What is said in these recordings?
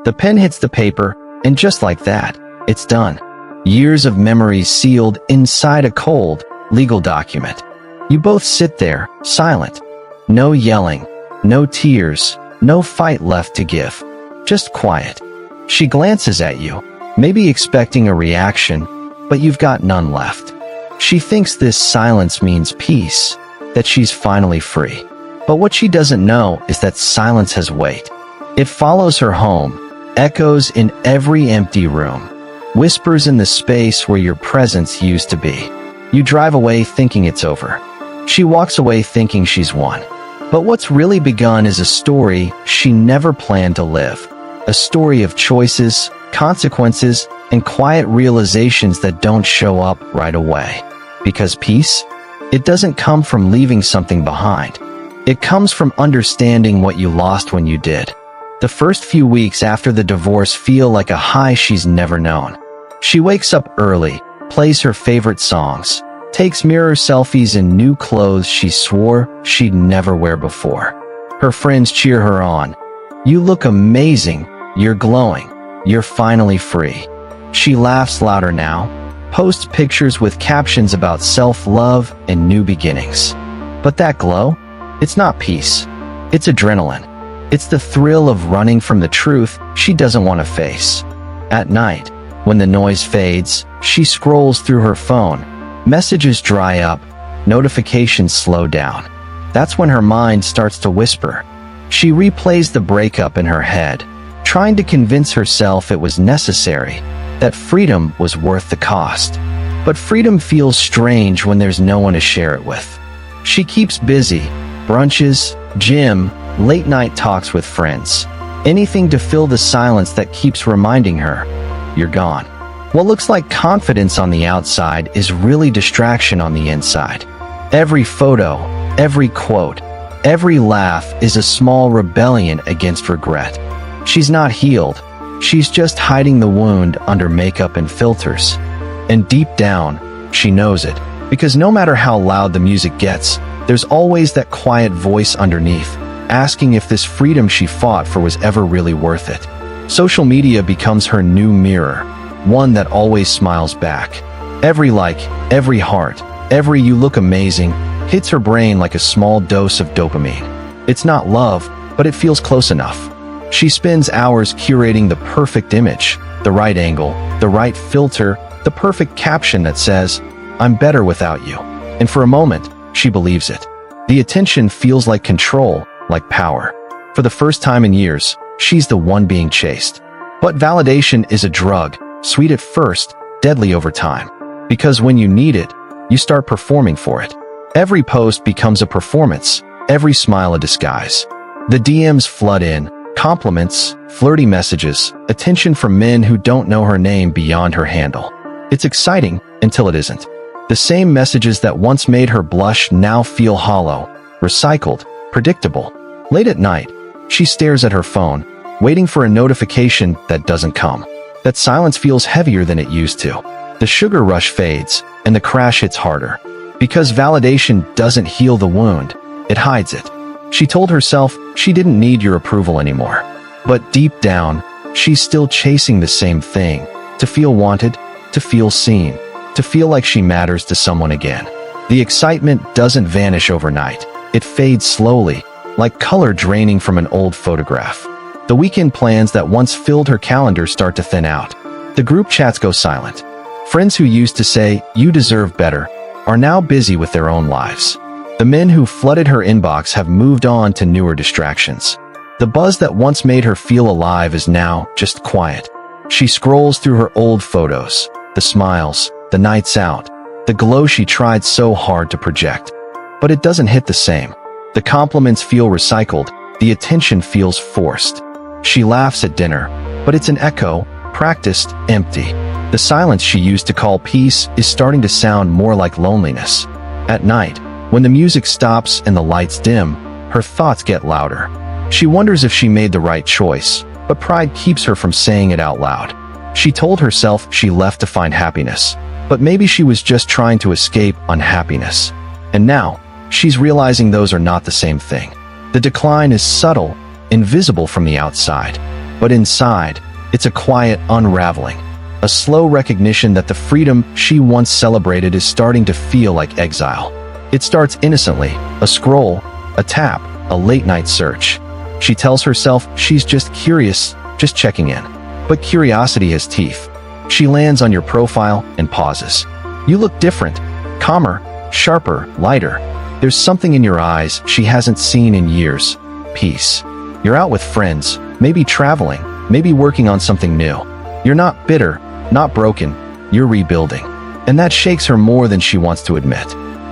The pen hits the paper, and just like that, it's done. Years of memories sealed inside a cold, legal document. You both sit there, silent. No yelling, no tears, no fight left to give. Just quiet. She glances at you, maybe expecting a reaction, but you've got none left. She thinks this silence means peace, that she's finally free. But what she doesn't know is that silence has weight. It follows her home, echoes in every empty room, whispers in the space where your presence used to be. You drive away thinking it's over. She walks away thinking she's won. But what's really begun is a story she never planned to live. A story of choices, consequences, and quiet realizations that don't show up right away. Because peace? It doesn't come from leaving something behind. It comes from understanding what you lost when you did. The first few weeks after the divorce feel like a high she's never known. She wakes up early, plays her favorite songs, takes mirror selfies in new clothes she swore she'd never wear before. Her friends cheer her on. You look amazing, you're glowing, you're finally free. She laughs louder now, posts pictures with captions about self-love and new beginnings. But that glow? It's not peace. It's adrenaline. It's the thrill of running from the truth she doesn't want to face. At night, when the noise fades, she scrolls through her phone. Messages dry up, notifications slow down. That's when her mind starts to whisper. She replays the breakup in her head, trying to convince herself it was necessary, that freedom was worth the cost. But freedom feels strange when there's no one to share it with. She keeps busy, brunches, gym, late-night talks with friends. Anything to fill the silence that keeps reminding her, you're gone. What looks like confidence on the outside is really distraction on the inside. Every photo, every quote, every laugh is a small rebellion against regret. She's not healed. She's just hiding the wound under makeup and filters. And deep down, she knows it. Because no matter how loud the music gets, there's always that quiet voice underneath, asking if this freedom she fought for was ever really worth it. Social media becomes her new mirror, one that always smiles back. Every like, every heart, every "you look amazing" hits her brain like a small dose of dopamine. It's not love, but it feels close enough. She spends hours curating the perfect image, the right angle, the right filter, the perfect caption that says, "I'm better without you." And for a moment, she believes it. The attention feels like control, like power. For the first time in years, she's the one being chased. But validation is a drug, sweet at first, deadly over time. Because when you need it, you start performing for it. Every post becomes a performance, every smile a disguise. The DMs flood in, compliments, flirty messages, attention from men who don't know her name beyond her handle. It's exciting until it isn't. The same messages that once made her blush now feel hollow, recycled, predictable. Late at night, she stares at her phone, waiting for a notification that doesn't come. That silence feels heavier than it used to. The sugar rush fades, and the crash hits harder. Because validation doesn't heal the wound, it hides it. She told herself she didn't need your approval anymore. But deep down, she's still chasing the same thing. To feel wanted, to feel seen, to feel like she matters to someone again. The excitement doesn't vanish overnight. It fades slowly, like color draining from an old photograph. The weekend plans that once filled her calendar start to thin out. The group chats go silent. Friends who used to say, "You deserve better," are now busy with their own lives. The men who flooded her inbox have moved on to newer distractions. The buzz that once made her feel alive is now just quiet. She scrolls through her old photos, the smiles, the nights out, the glow she tried so hard to project. But it doesn't hit the same. The compliments feel recycled, the attention feels forced. She laughs at dinner, but it's an echo, practiced, empty. The silence she used to call peace is starting to sound more like loneliness. At night, when the music stops and the lights dim, her thoughts get louder. She wonders if she made the right choice, but pride keeps her from saying it out loud. She told herself she left to find happiness, but maybe she was just trying to escape unhappiness. And now, she's realizing those are not the same thing. The decline is subtle, invisible from the outside. But inside, it's a quiet unraveling. A slow recognition that the freedom she once celebrated is starting to feel like exile. It starts innocently, a scroll, a tap, a late-night search. She tells herself she's just curious, just checking in. But curiosity has teeth. She lands on your profile and pauses. You look different, calmer, sharper, lighter. There's something in your eyes she hasn't seen in years. Peace. You're out with friends, maybe traveling, maybe working on something new. You're not bitter, not broken, you're rebuilding. And that shakes her more than she wants to admit.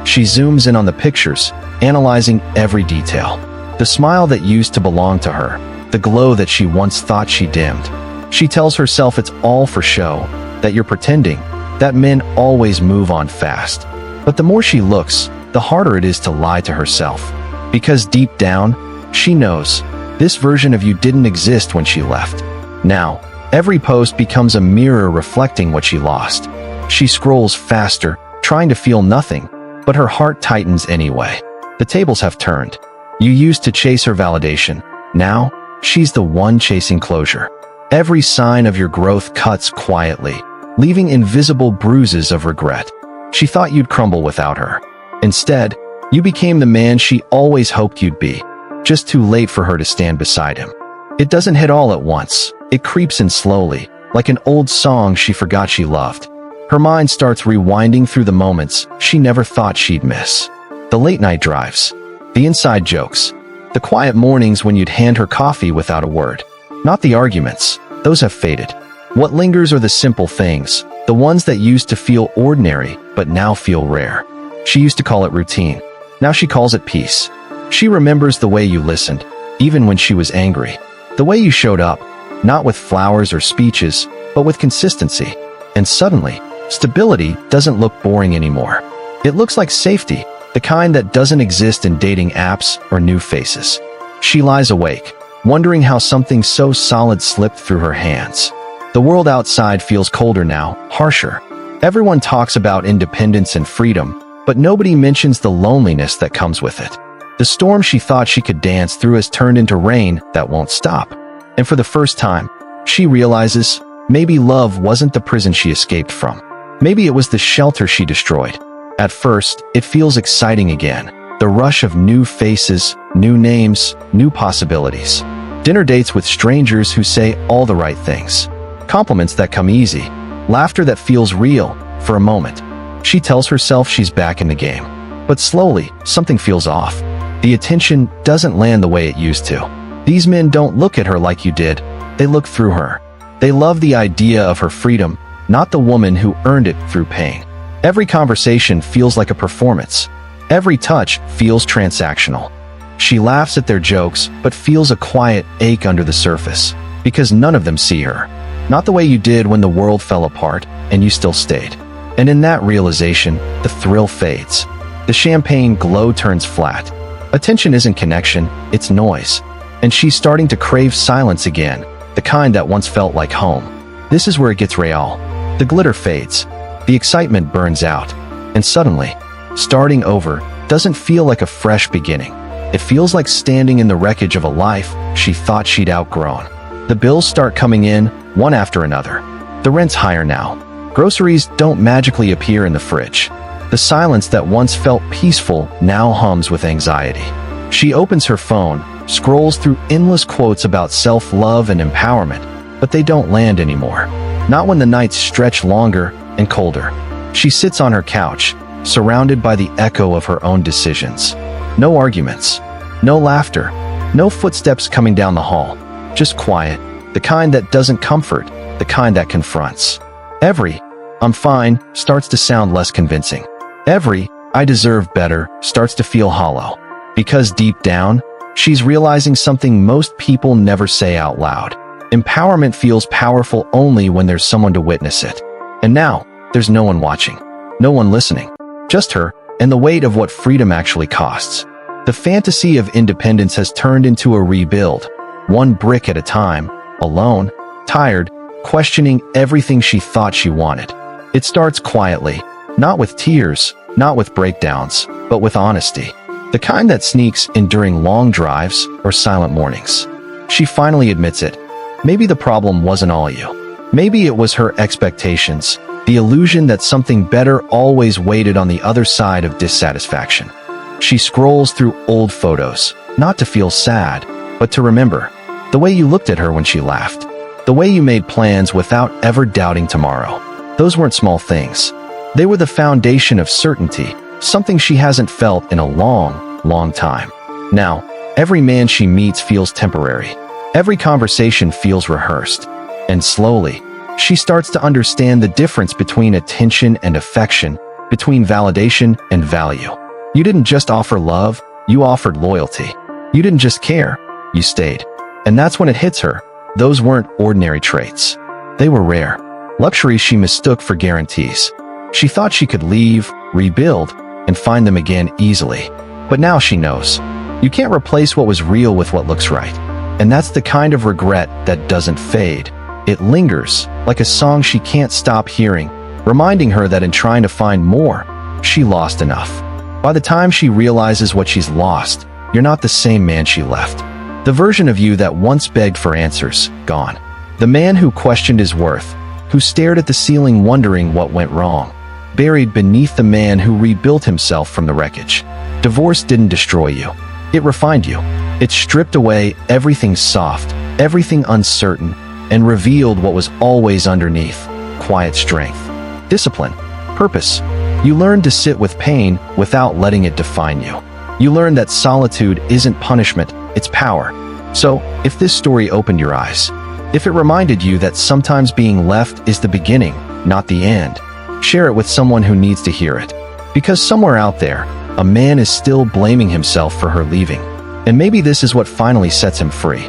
She zooms in on the pictures, analyzing every detail. The smile that used to belong to her, the glow that she once thought she dimmed. She tells herself it's all for show, that you're pretending, that men always move on fast. But the more she looks, the harder it is to lie to herself. Because deep down, she knows, this version of you didn't exist when she left. Now, every post becomes a mirror reflecting what she lost. She scrolls faster, trying to feel nothing, but her heart tightens anyway. The tables have turned. You used to chase her validation. Now, she's the one chasing closure. Every sign of your growth cuts quietly, leaving invisible bruises of regret. She thought you'd crumble without her. Instead, you became the man she always hoped you'd be, just too late for her to stand beside him. It doesn't hit all at once. It creeps in slowly, like an old song she forgot she loved. Her mind starts rewinding through the moments she never thought she'd miss. The late-night drives, the inside jokes, the quiet mornings when you'd hand her coffee without a word. Not the arguments, those have faded. What lingers are the simple things, the ones that used to feel ordinary but now feel rare. She used to call it routine. Now she calls it peace. She remembers the way you listened, even when she was angry. The way you showed up, not with flowers or speeches, but with consistency. And suddenly, stability doesn't look boring anymore. It looks like safety, the kind that doesn't exist in dating apps or new faces. She lies awake, wondering how something so solid slipped through her hands. The world outside feels colder now, harsher. Everyone talks about independence and freedom, but nobody mentions the loneliness that comes with it. The storm she thought she could dance through has turned into rain that won't stop. And for the first time, she realizes maybe love wasn't the prison she escaped from. Maybe it was the shelter she destroyed. At first, it feels exciting again. The rush of new faces, new names, new possibilities. Dinner dates with strangers who say all the right things. Compliments that come easy. Laughter that feels real, for a moment. She tells herself she's back in the game. But slowly, something feels off. The attention doesn't land the way it used to. These men don't look at her like you did. They look through her. They love the idea of her freedom, not the woman who earned it through pain. Every conversation feels like a performance. Every touch feels transactional. She laughs at their jokes, but feels a quiet ache under the surface, because none of them see her. Not the way you did when the world fell apart, and you still stayed. And in that realization, the thrill fades. The champagne glow turns flat. Attention isn't connection, it's noise. And she's starting to crave silence again, the kind that once felt like home. This is where it gets real. The glitter fades. The excitement burns out. And suddenly, starting over doesn't feel like a fresh beginning. It feels like standing in the wreckage of a life she thought she'd outgrown. The bills start coming in, one after another. The rent's higher now. Groceries don't magically appear in the fridge. The silence that once felt peaceful now hums with anxiety. She opens her phone, scrolls through endless quotes about self-love and empowerment, but they don't land anymore. Not when the nights stretch longer and colder. She sits on her couch, surrounded by the echo of her own decisions. No arguments, no laughter, no footsteps coming down the hall. Just quiet, the kind that doesn't comfort, the kind that confronts. Every "I'm fine" starts to sound less convincing. Every "I deserve better" starts to feel hollow. Because deep down, she's realizing something most people never say out loud. Empowerment feels powerful only when there's someone to witness it. And now, there's no one watching, no one listening. Just her, and the weight of what freedom actually costs. The fantasy of independence has turned into a rebuild, one brick at a time, alone, tired, questioning everything she thought she wanted. It starts quietly, not with tears, not with breakdowns, but with honesty. The kind that sneaks in during long drives or silent mornings. She finally admits it. Maybe the problem wasn't all you. Maybe it was her expectations, the illusion that something better always waited on the other side of dissatisfaction. She scrolls through old photos, not to feel sad, but to remember. The way you looked at her when she laughed. The way you made plans without ever doubting tomorrow. Those weren't small things. They were the foundation of certainty, something she hasn't felt in a long time. Now, every man she meets feels temporary. Every conversation feels rehearsed. And slowly, she starts to understand the difference between attention and affection, between validation and value. You didn't just offer love, you offered loyalty. You didn't just care, you stayed. And that's when it hits her. Those weren't ordinary traits. They were rare. Luxuries she mistook for guarantees. She thought she could leave, rebuild, and find them again easily. But now she knows. You can't replace what was real with what looks right. And that's the kind of regret that doesn't fade. It lingers, like a song she can't stop hearing, reminding her that in trying to find more, she lost enough. By the time she realizes what she's lost, you're not the same man she left. The version of you that once begged for answers, gone. The man who questioned his worth, who stared at the ceiling wondering what went wrong, buried beneath the man who rebuilt himself from the wreckage. Divorce didn't destroy you. It refined you. It stripped away everything soft, everything uncertain, and revealed what was always underneath: quiet strength, discipline, purpose. You learned to sit with pain without letting it define you. You learned that solitude isn't punishment, it's power. So, if this story opened your eyes, if it reminded you that sometimes being left is the beginning, not the end, share it with someone who needs to hear it. Because somewhere out there, a man is still blaming himself for her leaving. And maybe this is what finally sets him free.